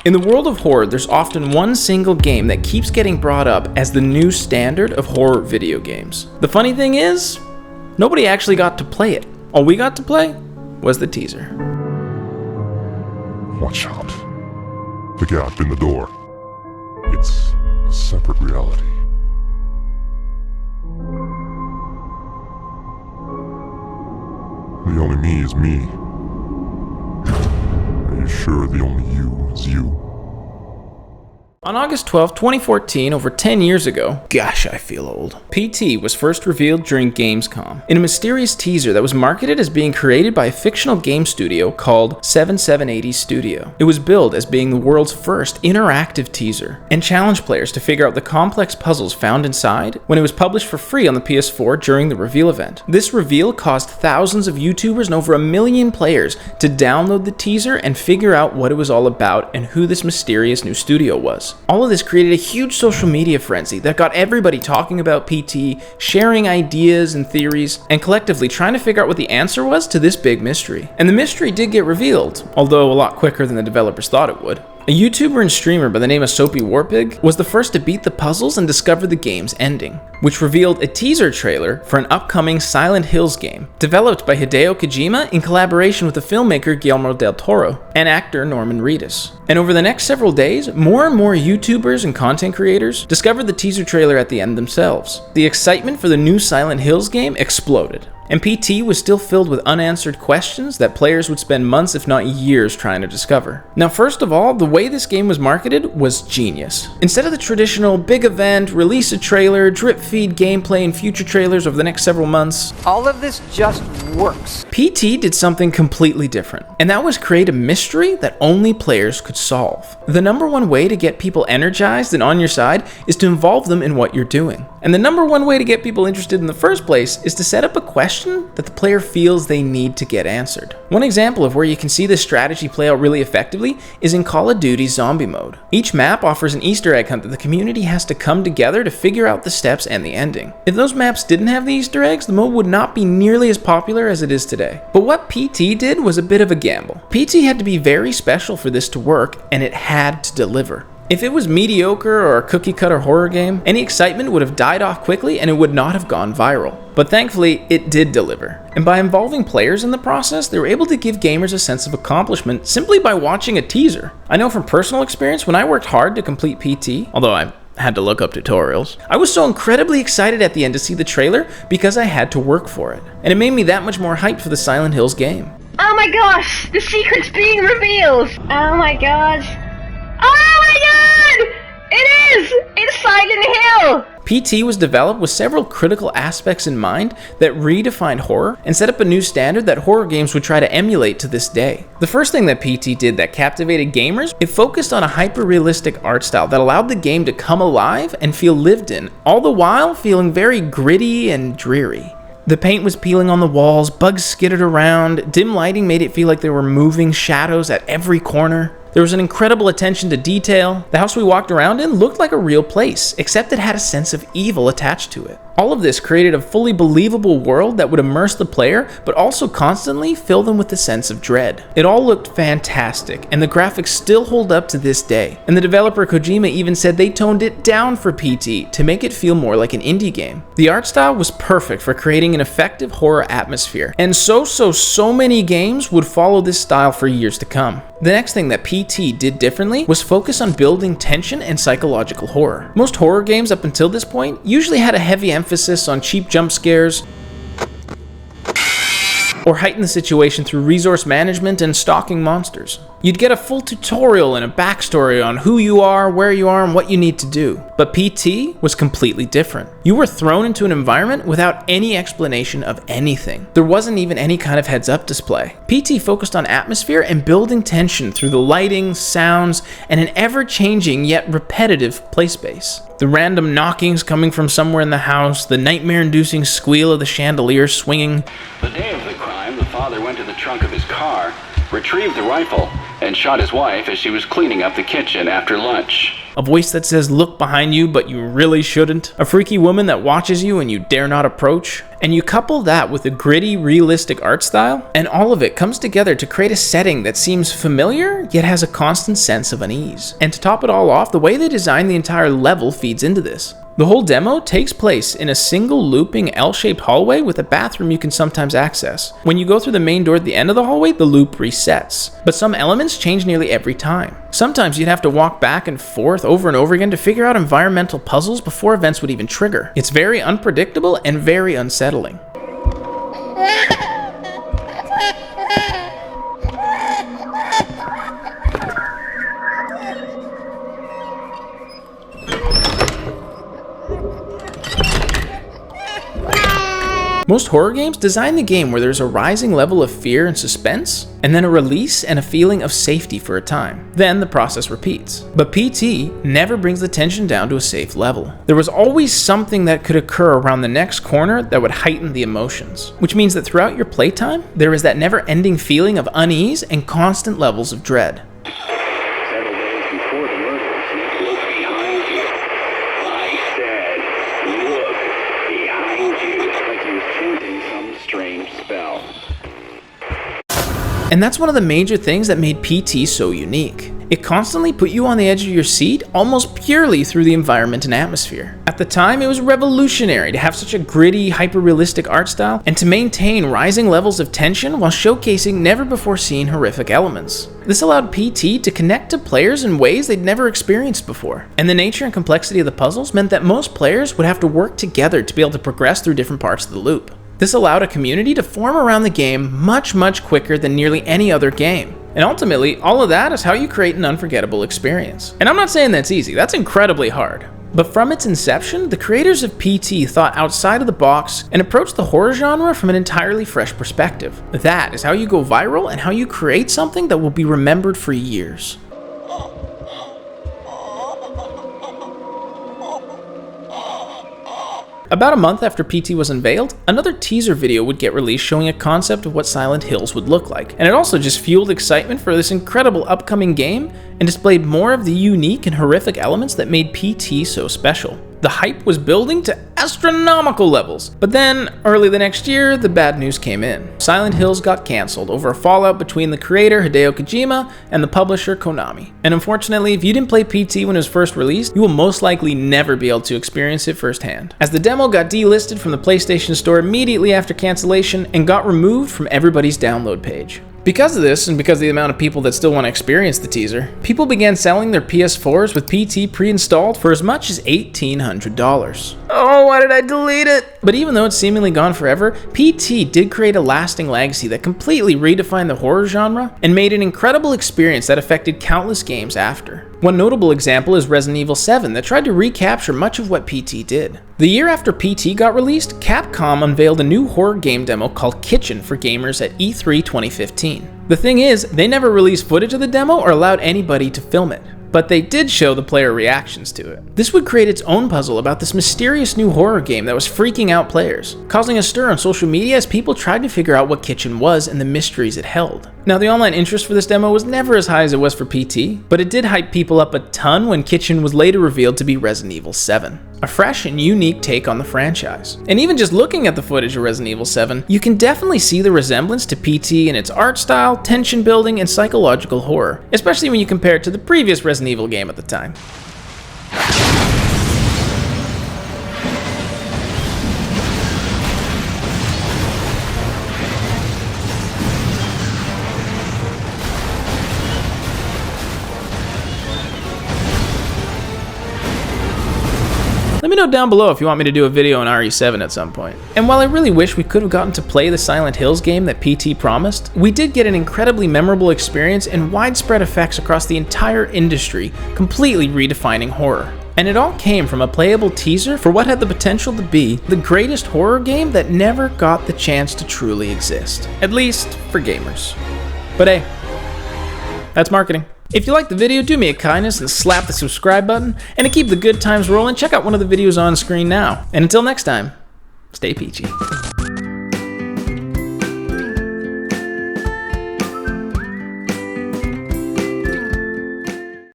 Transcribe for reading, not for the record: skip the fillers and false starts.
In the world of horror, there's often one single game that keeps getting brought up as the new standard of horror video games. The funny thing is, nobody actually got to play it. All we got to play was the teaser. Watch out. The gap in the door. It's a separate reality. The only me is me. Are you sure the only you is you? On August 12, 2014, over 10 years ago, gosh, I feel old, PT was first revealed during Gamescom in a mysterious teaser that was marketed as being created by a fictional game studio called 7780 Studio. It was billed as being the world's first interactive teaser and challenged players to figure out the complex puzzles found inside when it was published for free on the PS4 during the reveal event. This reveal caused thousands of YouTubers and over 1 million players to download the teaser and figure out what it was all about and who this mysterious new studio was. All of this created a huge social media frenzy that got everybody talking about PT, sharing ideas and theories, and collectively trying to figure out what the answer was to this big mystery. And the mystery did get revealed, although a lot quicker than the developers thought it would. A YouTuber and streamer by the name of Soapy Warpig was the first to beat the puzzles and discover the game's ending, which revealed a teaser trailer for an upcoming Silent Hills game, developed by Hideo Kojima in collaboration with the filmmaker Guillermo del Toro and actor Norman Reedus. And over the next several days, more and more YouTubers and content creators discovered the teaser trailer at the end themselves. The excitement for the new Silent Hills game exploded, and PT was still filled with unanswered questions that players would spend months if not years trying to discover. Now, first of all, the way this game was marketed was genius. Instead of the traditional big event, release a trailer, drip feed gameplay and future trailers over the next several months, all of this just works. PT did something completely different, and that was create a mystery that only players could solve. The number one way to get people energized and on your side is to involve them in what you're doing. And the number one way to get people interested in the first place is to set up a question that the player feels they need to get answered. One example of where you can see this strategy play out really effectively is in Call of Duty Zombie Mode. Each map offers an Easter egg hunt that the community has to come together to figure out the steps and the ending. If those maps didn't have the Easter eggs, the mode would not be nearly as popular as it is today. But what PT did was a bit of a gamble. PT had to be very special for this to work, and it had to deliver. If it was mediocre or a cookie-cutter horror game, any excitement would have died off quickly and it would not have gone viral. But thankfully, it did deliver. And by involving players in the process, they were able to give gamers a sense of accomplishment simply by watching a teaser. I know from personal experience, when I worked hard to complete PT, although I had to look up tutorials, I was so incredibly excited at the end to see the trailer because I had to work for it. And it made me that much more hyped for the Silent Hills game. Oh my gosh! The secret's being revealed! Oh my god! Oh my god! It is! It's Silent Hill! PT was developed with several critical aspects in mind that redefined horror and set up a new standard that horror games would try to emulate to this day. The first thing that PT did that captivated gamers, it focused on a hyper-realistic art style that allowed the game to come alive and feel lived in, all the while feeling very gritty and dreary. The paint was peeling on the walls, bugs skittered around, dim lighting made it feel like there were moving shadows at every corner. There was an incredible attention to detail. The house we walked around in looked like a real place, except it had a sense of evil attached to it. All of this created a fully believable world that would immerse the player, but also constantly fill them with a sense of dread. It all looked fantastic, and the graphics still hold up to this day. And the developer Kojima even said they toned it down for PT to make it feel more like an indie game. The art style was perfect for creating an effective horror atmosphere, and so many games would follow this style for years to come. The next thing that PT did differently was focus on building tension and psychological horror. Most horror games up until this point usually had a heavy emphasis on cheap jump scares or heighten the situation through resource management and stalking monsters. You'd get a full tutorial and a backstory on who you are, where you are, and what you need to do. But PT was completely different. You were thrown into an environment without any explanation of anything. There wasn't even any kind of heads-up display. PT focused on atmosphere and building tension through the lighting, sounds, and an ever-changing yet repetitive play space. The random knockings coming from somewhere in the house, the nightmare-inducing squeal of the chandelier swinging. The day of the crime, the father went to the trunk of his car, retrieved the rifle, and shot his wife as she was cleaning up the kitchen after lunch. A voice that says look behind you but you really shouldn't. A freaky woman that watches you and you dare not approach. And you couple that with a gritty, realistic art style, and all of it comes together to create a setting that seems familiar, yet has a constant sense of unease. And to top it all off, the way they designed the entire level feeds into this. The whole demo takes place in a single looping L-shaped hallway with a bathroom you can sometimes access. When you go through the main door at the end of the hallway, the loop resets. But some elements change nearly every time. Sometimes you'd have to walk back and forth over and over again to figure out environmental puzzles before events would even trigger. It's very unpredictable and very unsettling. Most horror games design the game where there's a rising level of fear and suspense, and then a release and a feeling of safety for a time. Then the process repeats. But PT never brings the tension down to a safe level. There was always something that could occur around the next corner that would heighten the emotions, which means that throughout your playtime, there is that never-ending feeling of unease and constant levels of dread. Several days before the murders, look behind you. I said, look behind you. Like he was chanting some strange spell. And that's one of the major things that made PT so unique. It constantly put you on the edge of your seat almost purely through the environment and atmosphere. At the time, it was revolutionary to have such a gritty, hyper-realistic art style and to maintain rising levels of tension while showcasing never-before-seen horrific elements. This allowed PT to connect to players in ways they'd never experienced before. And the nature and complexity of the puzzles meant that most players would have to work together to be able to progress through different parts of the loop. This allowed a community to form around the game much quicker than nearly any other game. And ultimately, all of that is how you create an unforgettable experience. And I'm not saying that's easy, that's incredibly hard. But from its inception, the creators of PT thought outside of the box and approached the horror genre from an entirely fresh perspective. That is how you go viral and how you create something that will be remembered for years. About a month after PT was unveiled, another teaser video would get released showing a concept of what Silent Hills would look like, and it also just fueled excitement for this incredible upcoming game and displayed more of the unique and horrific elements that made PT so special. The hype was building to astronomical levels, but then, early the next year, the bad news came in. Silent Hills got cancelled over a fallout between the creator Hideo Kojima and the publisher Konami. And unfortunately, if you didn't play PT when it was first released, you will most likely never be able to experience it firsthand, as the demo got delisted from the PlayStation Store immediately after cancellation and got removed from everybody's download page. Because of this, and because of the amount of people that still want to experience the teaser, people began selling their PS4s with PT pre-installed for as much as $1,800. Oh, why did I delete it? But even though it's seemingly gone forever, PT did create a lasting legacy that completely redefined the horror genre and made an incredible experience that affected countless games after. One notable example is Resident Evil 7 that tried to recapture much of what PT did. The year after PT got released, Capcom unveiled a new horror game demo called Kitchen for gamers at E3 2015. The thing is, they never released footage of the demo or allowed anybody to film it, but they did show the player reactions to it. This would create its own puzzle about this mysterious new horror game that was freaking out players, causing a stir on social media as people tried to figure out what Kitchen was and the mysteries it held. Now, the online interest for this demo was never as high as it was for PT, but it did hype people up a ton when Kitchen was later revealed to be Resident Evil 7. A fresh and unique take on the franchise. And even just looking at the footage of Resident Evil 7, you can definitely see the resemblance to PT in its art style, tension building, and psychological horror, especially when you compare it to the previous Resident Evil game at the time. Let me know down below if you want me to do a video on RE7 at some point. And while I really wish we could have gotten to play the Silent Hills game that PT promised, we did get an incredibly memorable experience and widespread effects across the entire industry, completely redefining horror. And it all came from a playable teaser for what had the potential to be the greatest horror game that never got the chance to truly exist. At least for gamers. But hey, that's marketing. If you liked the video, do me a kindness and slap the subscribe button, and to keep the good times rolling, check out one of the videos on screen now. And until next time, stay peachy.